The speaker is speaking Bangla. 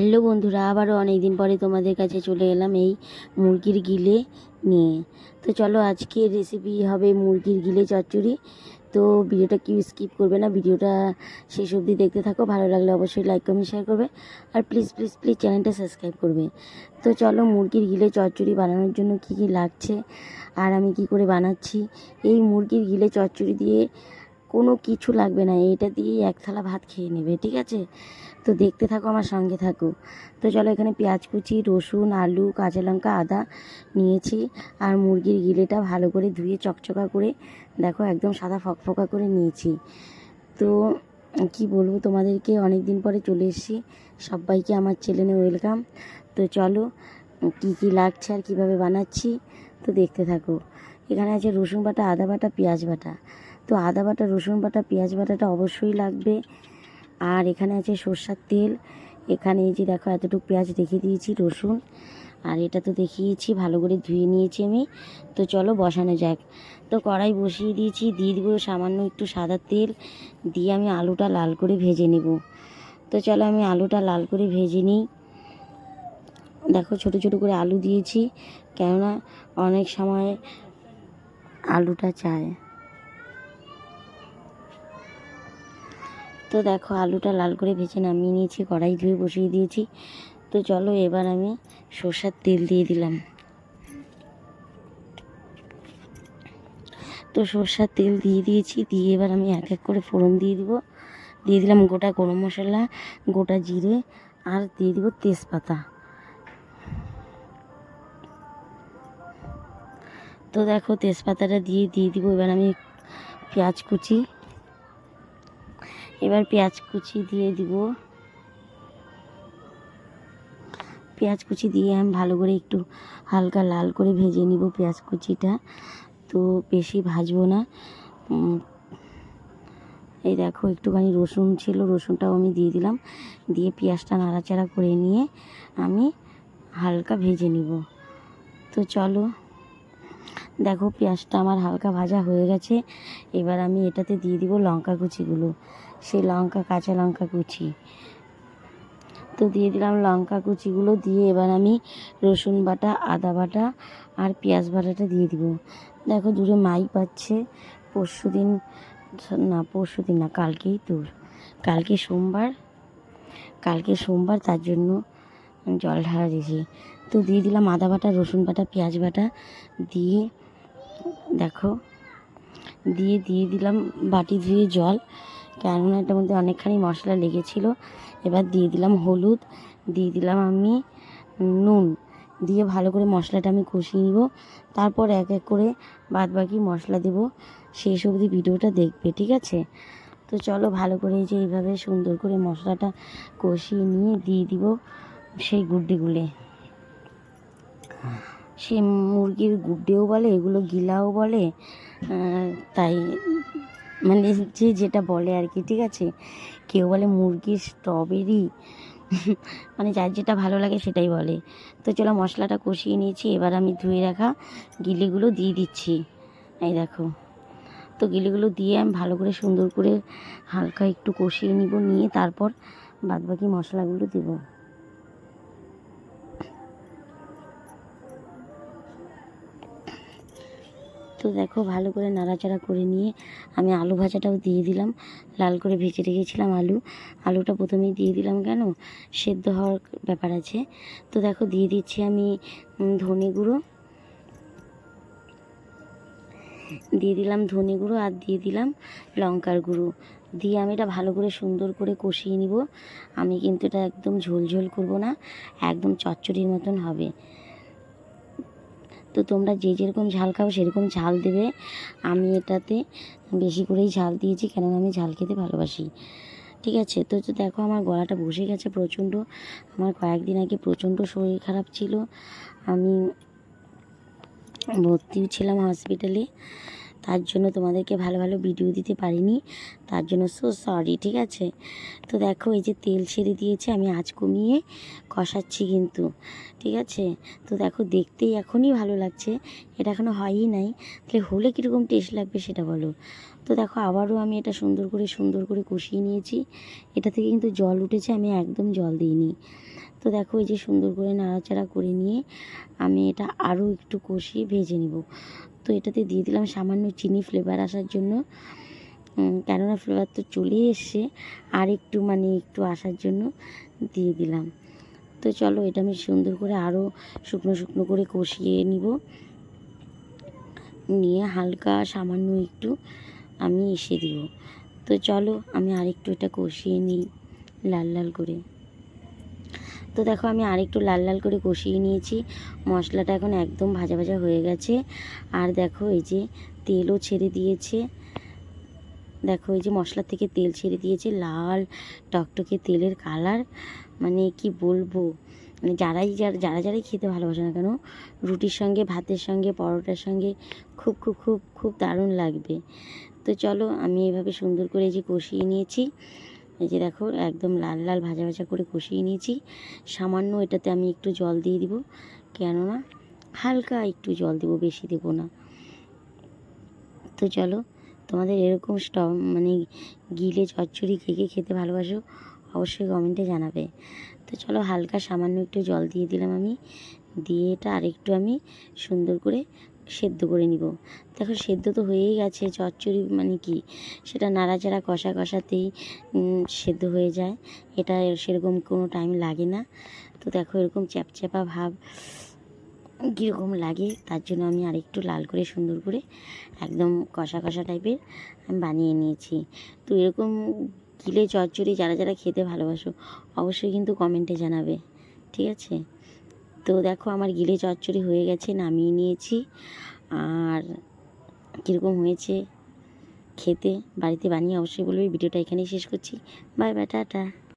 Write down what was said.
হ্যালো বন্ধুরা, আবারও অনেক দিন পরে তোমাদের কাছে চলে এলাম এই মুরগির গিলে নিয়ে। তো চলো, আজকের রেসিপি হবে মুরগির গিলে চচ্চড়ি। তো ভিডিওটা কেউ স্কিপ করবে না, ভিডিওটা শেষ অবধি দেখতে থাকো। ভালো লাগলে অবশ্যই লাইক কমেন্ট শেয়ার করবে, আর প্লিজ প্লিজ প্লিজ চ্যানেলটা সাবস্ক্রাইব করবে। তো চলো, মুরগির গিলে চচ্চড়ি বানানোর জন্য কি কি লাগছে আর আমি কি করে বানাচ্ছি। এই মুরগির গিলে চচ্চড়ি দিয়ে কোনো কিছু লাগবে না, এটা দিয়েই এক থালা ভাত খেয়ে নেবে, ঠিক আছে? তো দেখতে থাকো, আমার সঙ্গে থাকো। তো চলো, এখানে পেঁয়াজ কুচি, রসুন, আলু, কাঁচা লঙ্কা, আদা নিয়েছি। আর মুরগির গিলেটা ভালো করে ধুয়ে চকচকা করে দেখো একদম সাদা ফকফকা করে নিয়েছি। তো কি বলবো তোমাদেরকে, অনেক দিন পরে চলে এসেছি। সবাইকে আমার চ্যানেলে ওয়েলকাম। তো চলো, কি কি লাগছে আর কিভাবে বানাচ্ছি তো দেখতে থাকো। এখানে আছে রসুন বাটা, আদা বাটা, পেঁয়াজ বাটা। তো আদা বাটা, রসুন বাটা, পেঁয়াজ বাটাটা অবশ্যই লাগবে। আর এখানে আছে সরষের তেল। এখানে এই যে দেখো এতটুকু পেঁয়াজ রেখে দিয়েছি, রসুন আর এটা তো দেখিয়েছি, ভালো করে ধুয়ে নিয়েছি আমি। তো চলো বসানো যাক। তো কড়াই বসিয়ে দিয়েছি, দিয়ে দিব সামান্য একটু সাদা তেল, দিয়ে আমি আলুটা লাল করে ভেজে নেব। তো চলো, আমি আলুটা লাল করে ভেজে নিই। দেখো ছোট ছোট করে আলু দিয়েছি, কেননা অনেক সময় আলুটা চায়। তো দেখো আলুটা লাল করে ভেজে নামিয়ে নিয়েছি, কড়াই ধুয়ে বসিয়ে দিয়েছি। তো চলো, এবার আমি সরষের তেল দিয়ে দিলাম। তো সরষের তেল দিয়ে দিয়েছি, দিয়ে এবার আমি এক এক করে ফোড়ন দিয়ে দিব। দিয়ে দিলাম গোটা গরম মশলা, গোটা জিরে, আর দিয়ে দিব তেজপাতা। তো দেখো তেজপাতাটা দিয়ে দিব এবার আমি পেঁয়াজ কুচি। এবার পেঁয়াজ কুচি দিয়ে দিব। পেঁয়াজ কুচি দিয়ে আমি ভালো করে একটু হালকা লাল করে ভেজে নিব পেঁয়াজ কুচিটা। তো বেশি ভাজবো না। এই দেখো একটুখানি রসুন ছিল, রসুনটাও আমি দিয়ে দিলাম। দিয়ে পেঁয়াজটা নাড়াচাড়া করে নিয়ে আমি হালকা ভেজে নিব। তো চলো, দেখো পেঁয়াজটা আমার হালকা ভাজা হয়ে গেছে। এবার আমি এটাতে দিয়ে দিব লঙ্কা কুচিগুলো, সেই কাঁচা লঙ্কা কুচি। তো দিয়ে দিলাম লঙ্কা কুচিগুলো, দিয়ে এবার আমি রসুন বাটা, আদা বাটা আর পেঁয়াজ বাটাটা দিয়ে দিব। দেখো দূরে মাই পাচ্ছে, পরশু দিন না, কালকে সোমবার, তার জন্য জল ঢালা দিয়েছি। তো দিয়ে দিলাম আদা বাটা, রসুন বাটা, পেঁয়াজ বাটা দিয়ে দেখো দিয়ে দিলাম বাটি ধুয়ে জল, কেননা এটার মধ্যে অনেকখানি মশলা লেগেছিল। এবার দিয়ে দিলাম হলুদ, দিয়ে দিলাম আমি নুন, দিয়ে ভালো করে মশলাটা আমি কষিয়ে নিব। তারপর এক এক করে বাদবাকি মশলা দেব, শেষ অবধি ভিডিওটা দেখবে, ঠিক আছে? তো চলো, ভালো করে যে এইভাবে সুন্দর করে মশলাটা কষিয়ে নিয়ে দিয়ে দিব সেই গুড্ডিগুলো। সে মুরগির গুড্ডেও বলে, এগুলো গিলাও বলে, তাই মানে যে যেটা বলে আর কি, ঠিক আছে? কেউ বলে মুরগির স্ট্রবেরি, মানে যার যেটা ভালো লাগে সেটাই বলে। তো চলো, মশলাটা কষিয়ে নিয়েছি, এবার আমি ধুয়ে রাখা গিলিগুলো দিয়ে দিচ্ছি। এই দেখো, তো গিলিগুলো দিয়ে আমি ভালো করে সুন্দর করে হালকা একটু কষিয়ে নিয়ে তারপর বাদবাকি মশলাগুলো দেবো। তো দেখো ভালো করে নাড়াচাড়া করে নিয়ে আমি আলু ভাজাটাও দিয়ে দিলাম, লাল করে ভেজে রেখেছিলাম আলুটা প্রথমেই দিয়ে দিলাম, কেন সেদ্ধ হওয়ার ব্যাপার আছে। তো দেখো দিয়ে দিচ্ছি আমি ধনে গুঁড়ো, আর দিয়ে দিলাম লঙ্কার গুঁড়ো, দিয়ে আমি এটা ভালো করে সুন্দর করে কষিয়ে নিব। আমি কিন্তু এটা একদম ঝোল করব না, একদম চচ্চড়ির মতন হবে। তো তোমরা যে যেরকম ঝাল খাও সেরকম ঝাল দেবে। আমি এটাতে বেশি করেই ঝাল দিয়েছি, কেননা আমি ঝাল খেতে ভালোবাসি, ঠিক আছে? তো দেখো আমার গলাটা বসে গেছে প্রচণ্ড। আমার কয়েকদিন আগে প্রচণ্ড শরীর খারাপ ছিল, আমি ভর্তিও ছিলাম হসপিটালে, তার জন্য তোমাদেরকে ভালো ভিডিও দিতে পারিনি, তার জন্য সরি, ঠিক আছে? তো দেখো এই যে তেল ছেড়ে দিয়েছে, আমি আঁচ কমিয়ে কষাচ্ছি কিন্তু, ঠিক আছে? তো দেখো দেখতেই এখনই ভালো লাগছে, এটা এখনও হয়ই নাই, তাহলে হলে কীরকম টেস্ট লাগবে সেটা বলো। তো দেখো আবারও আমি এটা সুন্দর করে কষিয়ে নিয়েছি। এটা থেকে কিন্তু জল উঠেছে, আমি একদম জল দিইনি। তো দেখো এই যে সুন্দর করে নাড়াচাড়া করে নিয়ে আমি এটা আরও একটু কষিয়ে ভেজে নিব। তো এটাতে দিয়ে দিলাম সামান্য চিনি ফ্লেভার আসার জন্য, কেননা ফ্লেভার তো চলেই এসছে, আর একটু মানে একটু আসার জন্য দিয়ে দিলাম। তো চলো এটা আমি সুন্দর করে আরও শুকনো শুকনো করে কষিয়ে নিব, নিয়ে হালকা সামান্য একটু আমি এসে দিব। তো চলো আমি আরেকটু এটা কষিয়ে নিই লাল লাল করে। তো দেখো আমি আরেকটু লাল লাল করে কষিয়ে নিয়েছি, মশলাটা এখন একদম ভাজা ভাজা হয়ে গেছে। আর দেখো এই যে তেলও ছেড়ে দিয়েছে, দেখো এই যে মশলা থেকে তেল ছেড়ে দিয়েছে, লাল টকটকে তেলের কালার, মানে কি বলবো, মানে যারাই খেতে ভালোবাসে না কেন রুটির সঙ্গে, ভাতের সঙ্গে, পরোটার সঙ্গে খুব খুব খুব খুব দারুণ লাগবে। তো চলো আমি এভাবে সুন্দর করে এই যে কষিয়ে নিয়েছি, এই যে দেখো একদম লাল লাল ভাজা ভাজা করে কষিয়ে নিয়েছি। সামান্য এটাতে আমি একটু জল দিয়ে দিব, কেননা হালকা একটু জল দেবো, বেশি দেবো না। তো চলো তোমাদের এরকম মানে গিলে চচ্চড়ি কে কে খেতে ভালোবাসো অবশ্যই কমেন্টে জানাবে। তো চলো হালকা সামান্য একটু জল দিয়ে দিলাম আমি, দিয়ে এটা আরেকটু আমি সুন্দর করে সেদ্ধ করে নিব। দেখো সেদ্ধ তো হয়েই গেছে, চচ্চড়ি মানে কি সেটা নাড়াচাড়া কষা কষাতেই সেদ্ধ হয়ে যায়, এটা সেরকম কোনো টাইম লাগে না। তো দেখো এরকম চ্যাপচ্যাপা ভাব কীরকম লাগে, তার জন্য আমি আরেকটু লাল করে সুন্দর করে একদম কষা কষা টাইপের আমি বানিয়ে নিয়েছি। তো এরকম গিলে চচ্চড়ি যারা খেতে ভালোবাসো অবশ্যই কিন্তু কমেন্টে জানাবে, ঠিক আছে? তো দেখো আমার গিলে চচ্চড়ি হয়ে গেছে, নামিয়ে নিয়েছি। আর কীরকম হয়েছে খেতে বাড়িতে বানিয়ে অবশ্যই বলবে। ভিডিওটা এখানেই শেষ করছি। Bye bye, tata.